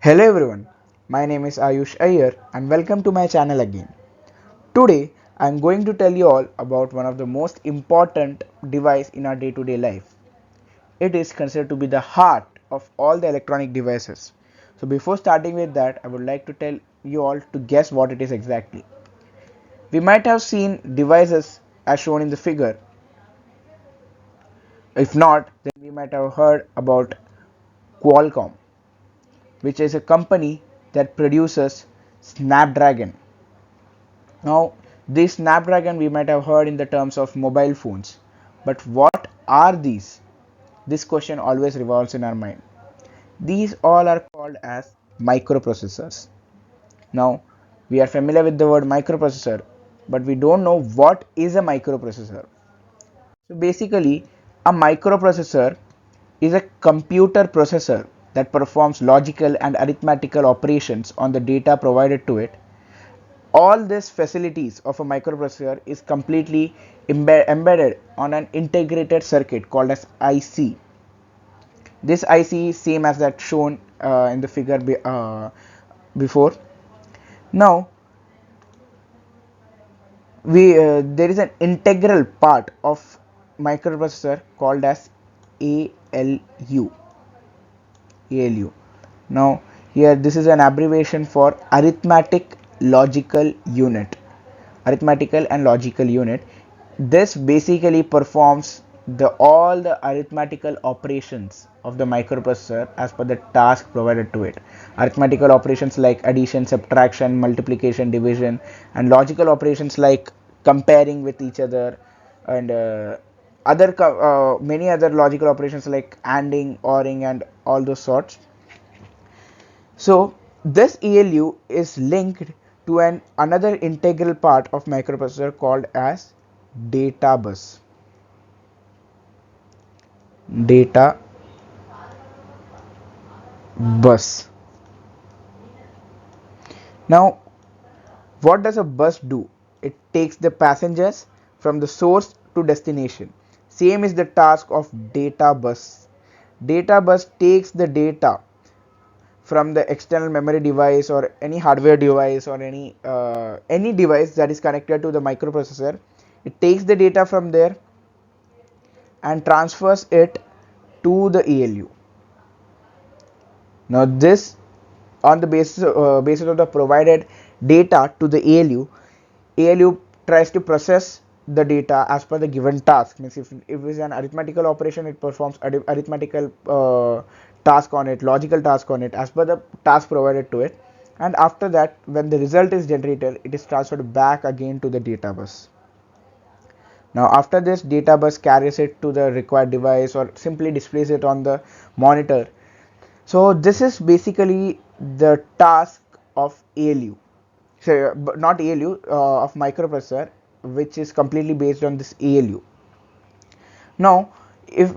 Hello everyone, my name is Ayush Iyer and welcome to my channel again. Today I am going to tell you all about one of the most important device in our day-to-day life. It is considered to be the heart of all the electronic devices. So before starting with that, I would like to tell you all to guess what it is exactly. We might have seen devices as shown in the figure. If not, then we might have heard about Qualcomm, which is a company that produces Snapdragon. Now, this Snapdragon we might have heard in the terms of mobile phones, but what are these? This question always revolves in our mind. These all are called as microprocessors. Now, we are familiar with the word microprocessor, but we don't know what is a microprocessor. So basically, a microprocessor is a computer processor that performs logical and arithmetical operations on the data provided to it. All these facilities of a microprocessor is completely embedded on an integrated circuit called as IC. This IC is same as that shown in the figure before. Now there is an integral part of microprocessor called as ALU. ALU. Now here this is an abbreviation for arithmetic logical unit. Arithmetical and logical unit. This basically performs the all the arithmetical operations of the microprocessor as per the task provided to it. Arithmetical operations like addition, subtraction, multiplication, division, and logical operations like comparing with each other and many other logical operations like anding, oring, and all those sorts. So this ALU is linked to an another integral part of microprocessor called as data bus. Data bus. Now, what does a bus do? It takes the passengers from the source to destination. Same is the task of data bus. Data bus takes the data from the external memory device or any hardware device or any device that is connected to the microprocessor. It takes the data from there and transfers it to the ALU. Now this on the basis of the provided data to the ALU tries to process the data as per the given task. Means if it is an arithmetical operation, it performs arithmetical task on it, logical task on it as per the task provided to it. And after that, when the result is generated, it is transferred back again to the data bus. Now after this, data bus carries it to the required device or simply displays it on the monitor. So this is basically the task of ALU. So but not ALU of microprocessor, which is completely based on this ALU. Now, if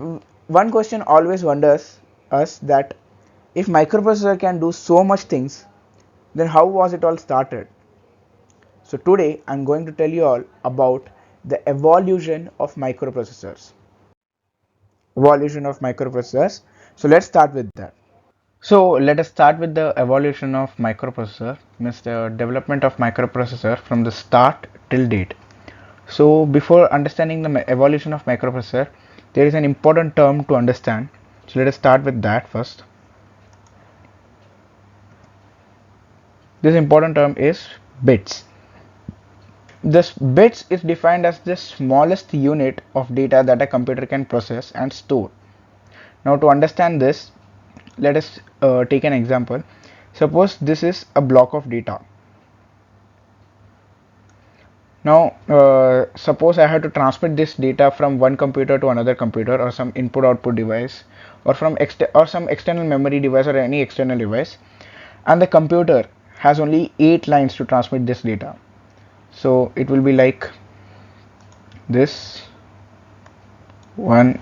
one question always wonders us that if microprocessor can do so much things, then how was it all started? So today I'm going to tell you all about the evolution of microprocessors. Evolution of microprocessors. So let's start with that. So let us start with the evolution of microprocessor, means the development of microprocessor from the start till date. So before understanding the evolution of microprocessor, there is an important term to understand. So let us start with that first. This important term is bits. This bits is defined as the smallest unit of data that a computer can process and store. Now to understand this, let us take an example. Suppose this is a block of data. Now suppose I have to transmit this data from one computer to another computer or some input output device or from some external memory device or any external device, and the computer has only 8 lines to transmit this data. So it will be like this one,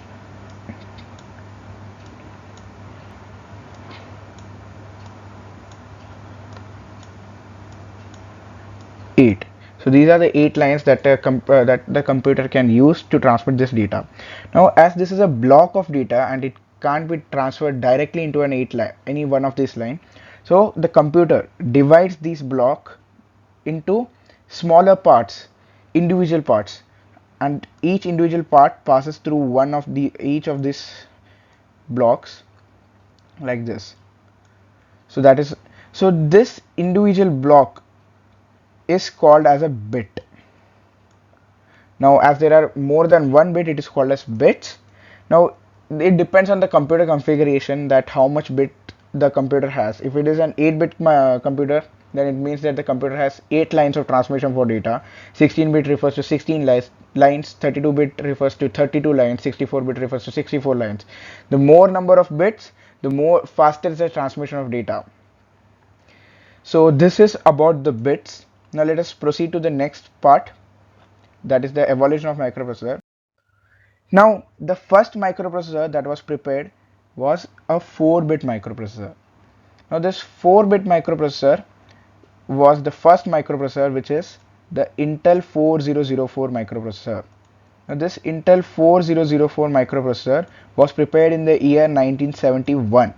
eight. So these are the 8 lines that that the computer can use to transmit this data. Now as this is a block of data and it can't be transferred directly into an 8 line, any one of these line, So the computer divides these block into smaller parts, individual parts, and each individual part passes through one of the each of these blocks like this. So that is, so this individual block is called as a bit. Now as there are more than one bit, it is called as bits. Now it depends on the computer configuration that how much bit the computer has. If it is an 8-bit computer, then it means that the computer has 8 lines of transmission for data. 16-bit refers to 16 lines, 32-bit refers to 32 lines, 64-bit refers to 64 lines. The more number of bits, the more faster is the transmission of data. So this is about the bits. Now let us proceed to the next part, that is the evolution of microprocessor. Now the first microprocessor that was prepared was a 4-bit microprocessor. Now this 4-bit microprocessor was the first microprocessor, which is the Intel 4004 microprocessor. Now this Intel 4004 microprocessor was prepared in the year 1971.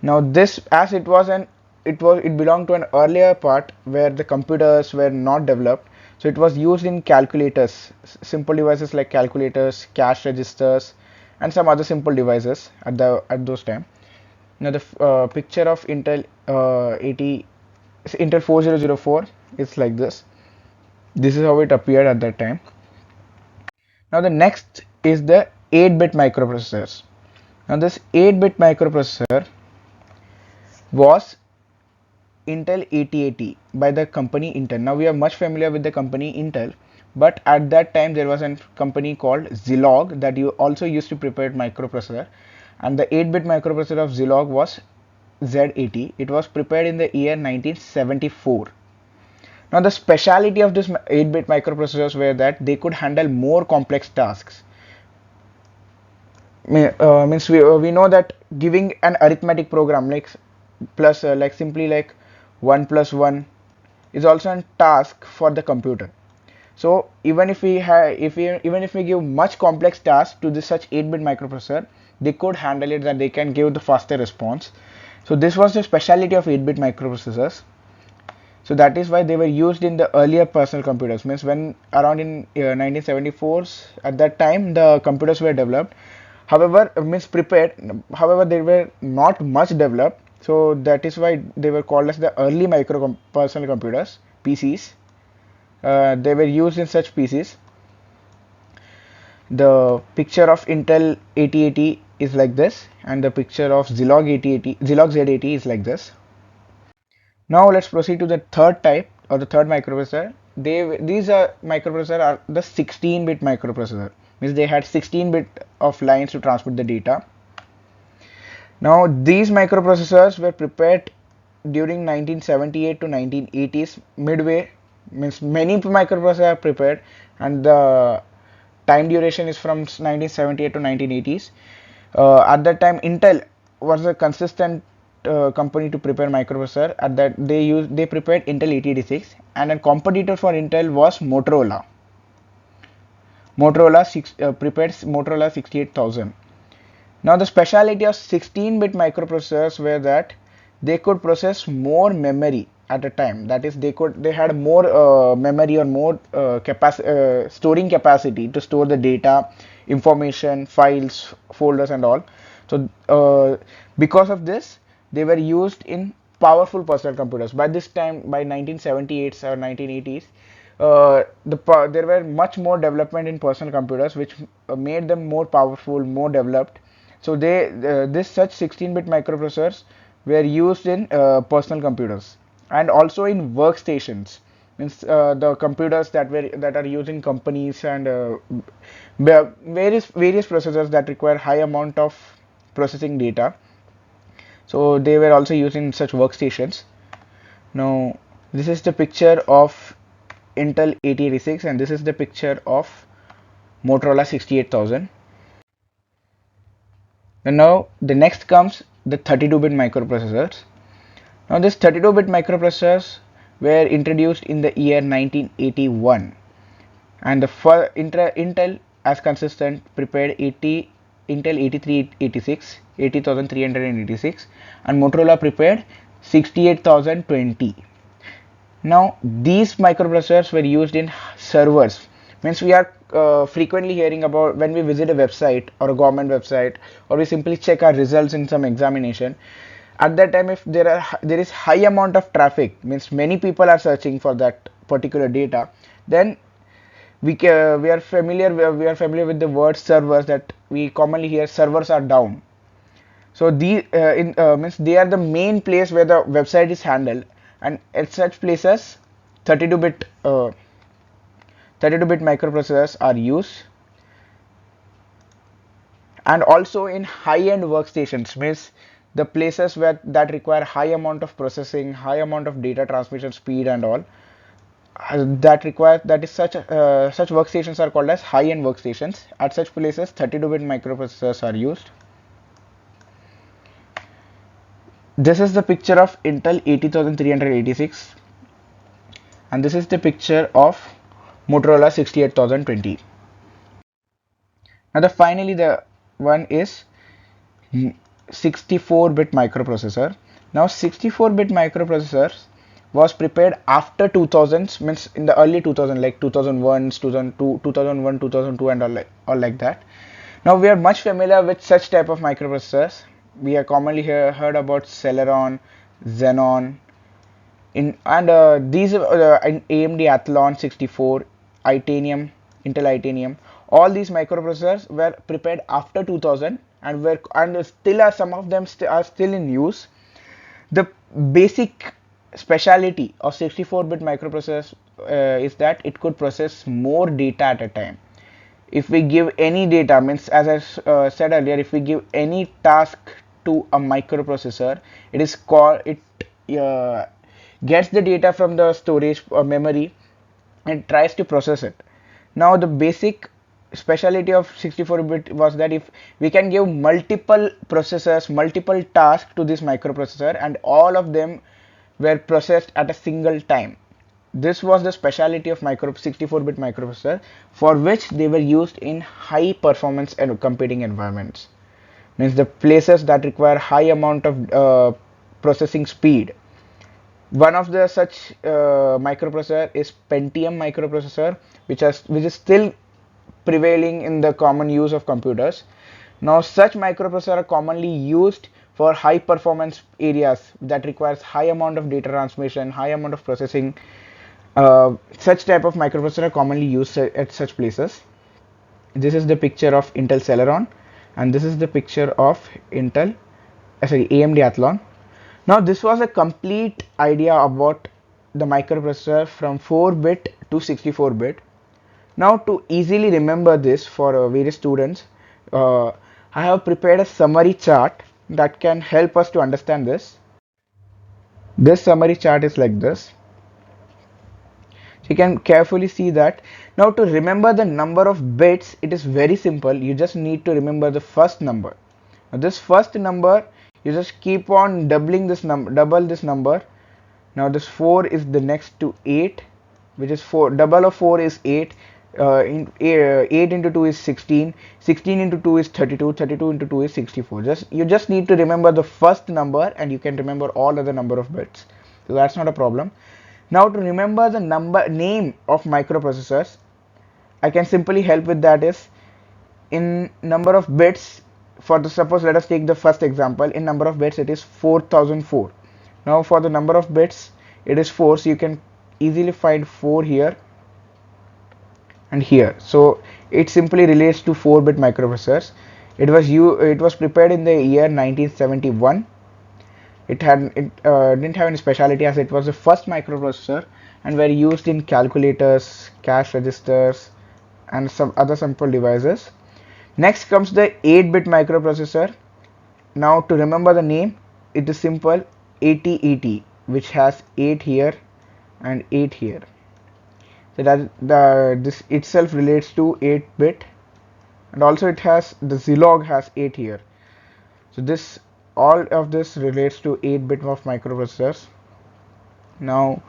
Now this, as it belonged to an earlier part where the computers were not developed, so it was used in calculators, simple devices like calculators, cash registers, and some other simple devices at those time. Now the picture of Intel 4004 is like this. This is how it appeared at that time. Now the next is the 8-bit microprocessors. Now this 8-bit microprocessor was Intel 8080 by the company Intel. Now we are much familiar with the company Intel, but at that time there was a company called Zilog that you also used to prepare microprocessor, and the 8-bit microprocessor of Zilog was Z80. It was prepared in the year 1974. Now the speciality of this 8-bit microprocessors were that they could handle more complex tasks. Means we know that giving an arithmetic program like plus like simply like 1 plus 1 is also a task for the computer. So even if we have even if we give much complex tasks to this such 8-bit microprocessor, they could handle it and they can give the faster response. So this was the speciality of 8-bit microprocessors. So that is why they were used in the earlier personal computers. Means when around in 1974s, at that time the computers were developed. However, means prepared. However, they were not much developed. So that is why they were called as the early personal computers, PCs. They were used in such PCs. The picture of Intel 8080 is like this, and the picture of Zilog 8080, Zilog Z80 is like this. Now let's proceed to the third type or the third microprocessor. These are microprocessor are the 16-bit microprocessor. Means they had 16-bit of lines to transmit the data. Now these microprocessors were prepared during 1978 to 1980s midway. Means many microprocessors are prepared, and the time duration is from 1978 to 1980s. At that time, Intel was a consistent company to prepare microprocessor. At that they prepared Intel 8086, and a competitor for Intel was Motorola. Prepared Motorola 68000. Now the speciality of 16-bit microprocessors were that they could process more memory at a time. That is, they had more memory or more storing capacity to store the data, information, files, folders, and all. So because of this, they were used in powerful personal computers. By this time, by 1978s or 1980s, there were much more development in personal computers, which made them more powerful, more developed. So this such 16-bit microprocessors were used in personal computers and also in workstations. Means the computers that are used in companies and various processors that require high amount of processing data. So they were also used in such workstations. Now this is the picture of Intel 8086 and this is the picture of Motorola 68000. And now the next comes the 32-bit microprocessors. Now this 32-bit microprocessors were introduced in the year 1981, and the Intel as consistent prepared Intel 8386, 80386, and Motorola prepared 68020. Now these microprocessors were used in servers. Means we are frequently hearing about when we visit a website or a government website, or we simply check our results in some examination. At that time, if there is high amount of traffic, means many people are searching for that particular data, then we are familiar with the word servers, that we commonly hear servers are down. So the in means they are the main place where the website is handled, and at such places 32-bit 32-bit microprocessors are used. And also in high-end workstations, means the places where that require high amount of processing, high amount of data transmission speed and all, that is such workstations are called as high-end workstations. At such places 32-bit microprocessors are used. This is the picture of Intel 80386, and this is the picture of Motorola 68020. Now finally the one is 64-bit microprocessor. Now 64-bit microprocessors was prepared after 2000s, means in the early 2000, like 2001, 2002, 2001, 2002, and all like that. Now we are much familiar with such type of microprocessors. We are commonly heard about Celeron, Xenon, these AMD Athlon 64, Itanium, Intel Itanium. All these microprocessors were prepared after 2000, and still are some of them are still in use. The basic speciality of 64-bit microprocessors is that it could process more data at a time. If we give any data, means as I said earlier, if we give any task to a microprocessor, it is called it gets the data from the storage or memory and tries to process it. Now the basic speciality of 64-bit was that if we can give multiple processors, multiple tasks to this microprocessor, and all of them were processed at a single time. This was the speciality of 64-bit microprocessor, for which they were used in high performance and computing environments. Means the places that require high amount of processing speed. One of the such microprocessor is Pentium microprocessor, which is still prevailing in the common use of computers. Now such microprocessors are commonly used for high performance areas that requires high amount of data transmission, high amount of processing. Such type of microprocessor are commonly used at such places. This is the picture of Intel Celeron, and this is the picture of AMD Athlon. Now this was a complete idea about the microprocessor from 4-bit to 64-bit. Now to easily remember this for various students, I have prepared a summary chart that can help us to understand this. This summary chart is like this. So you can carefully see that. Now to remember the number of bits, it is very simple. You just need to remember the first number. Now this first number, you just keep on doubling this number, double this number. Now this 4 is the next to 8, which is 4. Double of 4 is 8. 8 into 2 is 16. 16 into 2 is 32. 32 into 2 is 64. You just need to remember the first number, and you can remember all other number of bits. So that's not a problem. Now to remember the name of microprocessors, I can simply help with that is in number of bits. Suppose let us take the first example. In number of bits, it is 4004. Now for the number of bits, it is 4, so you can easily find 4 here and here. So it simply relates to 4-bit microprocessors. It was prepared in the year 1971. It didn't have any speciality, as it was the first microprocessor and were used in calculators, cash registers, and some other simple devices. Next comes the 8-bit microprocessor. Now to remember the name, it is simple, 8080, which has 8 here and 8 here. So this itself relates to 8-bit, and also it has the Zilog has 8 here. So all of this relates to 8-bit of microprocessors. Now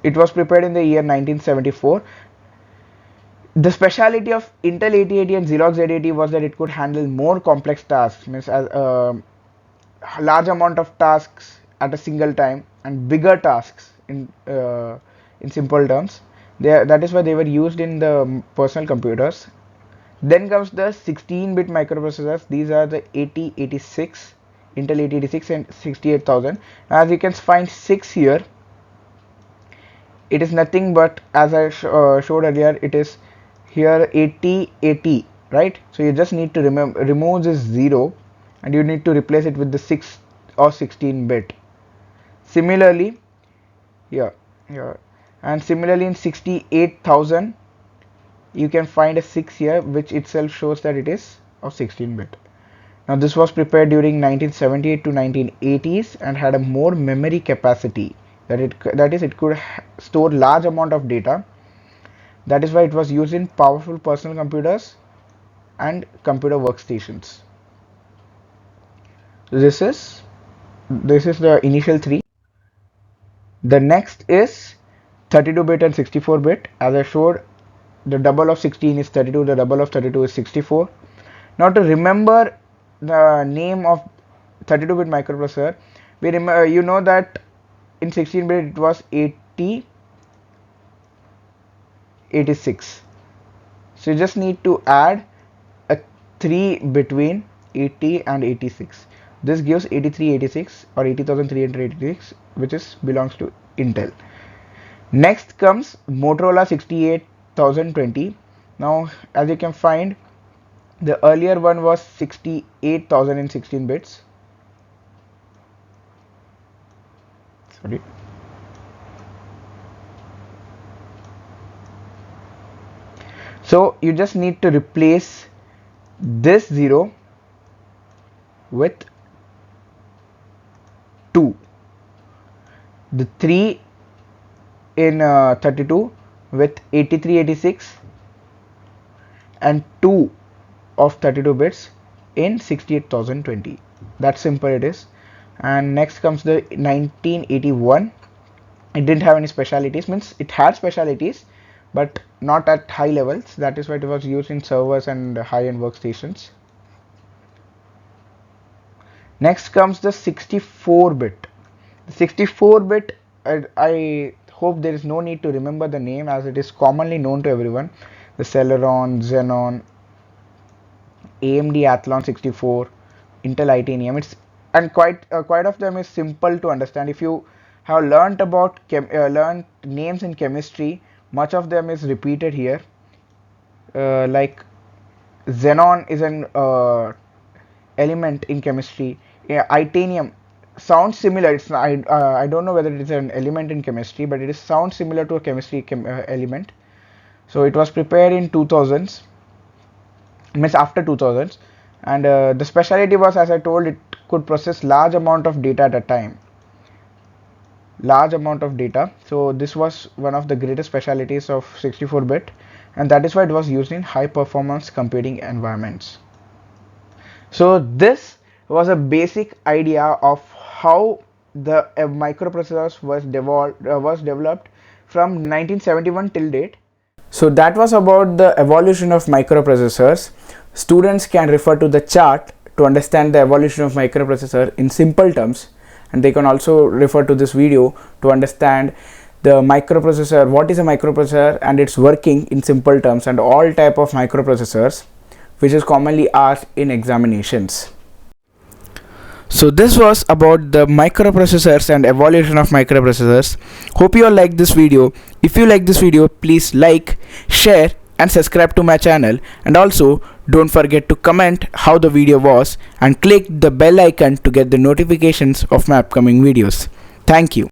it was prepared in the year 1974. The speciality of Intel 8080 and Xerox Z80 was that it could handle more complex tasks, means as a large amount of tasks at a single time and bigger tasks in simple terms. That is why they were used in the personal computers. Then comes the 16-bit microprocessors. These are the 8086, Intel 8086 and 68000. As you can find 6 here, it is nothing but, as I showed earlier, it is here 8080, right? So you just need to remove this 0 and you need to replace it with the 6 or 16-bit. Similarly here and similarly in 68000 you can find a 6 here, which itself shows that it is of 16-bit. Now this was prepared during 1978 to 1980s and had a more memory capacity, that is it could store large amount of data. That is why it was used in powerful personal computers and computer workstations. This is the initial 3. The next is 32-bit and 64-bit. As I showed, the double of 16 is 32, the double of 32 is 64. Now to remember the name of 32-bit microprocessor, we remember, you know that in 16-bit it was 8086. So you just need to add a 3 between 80 and 86. This gives 8386 or 80386, which belongs to Intel. Next comes Motorola 68020. Now as you can find, the earlier one was 68000 in 16 bits. Sorry. So you just need to replace this 0 with 2, the 3 in 32 with 8386 and 2 of 32 bits in 68020. That's simple it is. And next comes the 1981. It didn't have any specialities, means it had specialities but not at high levels. That is why it was used in servers and high-end workstations. Next comes the 64-bit. The 64-bit, I hope there is no need to remember the name, as it is commonly known to everyone. The Celeron, Xenon, AMD Athlon 64, Intel Itanium. And quite of them is simple to understand. If you have learnt about learned names in chemistry, much of them is repeated here. Like Xenon is an element in chemistry. Itanium sounds similar. It's I don't know whether it is an element in chemistry, but it sounds similar to a chemistry element. So it was prepared in 2000s, means after 2000s, and the specialty was, as I told, it could process large amount of data at a time. So this was one of the greatest specialties of 64-bit, and that is why it was used in high performance computing environments. So this was a basic idea of how the microprocessors was developed from 1971 till date. So that was about the evolution of microprocessors. Students can refer to the chart to understand the evolution of microprocessor in simple terms, and they can also refer to this video to understand the microprocessor, what is a microprocessor and its working in simple terms, and all type of microprocessors which is commonly asked in examinations. So this was about the microprocessors and evolution of microprocessors. Hope you all like this video. If you like this video, please like, share and subscribe to my channel, and also don't forget to comment how the video was and click the bell icon to get the notifications of my upcoming videos. Thank you.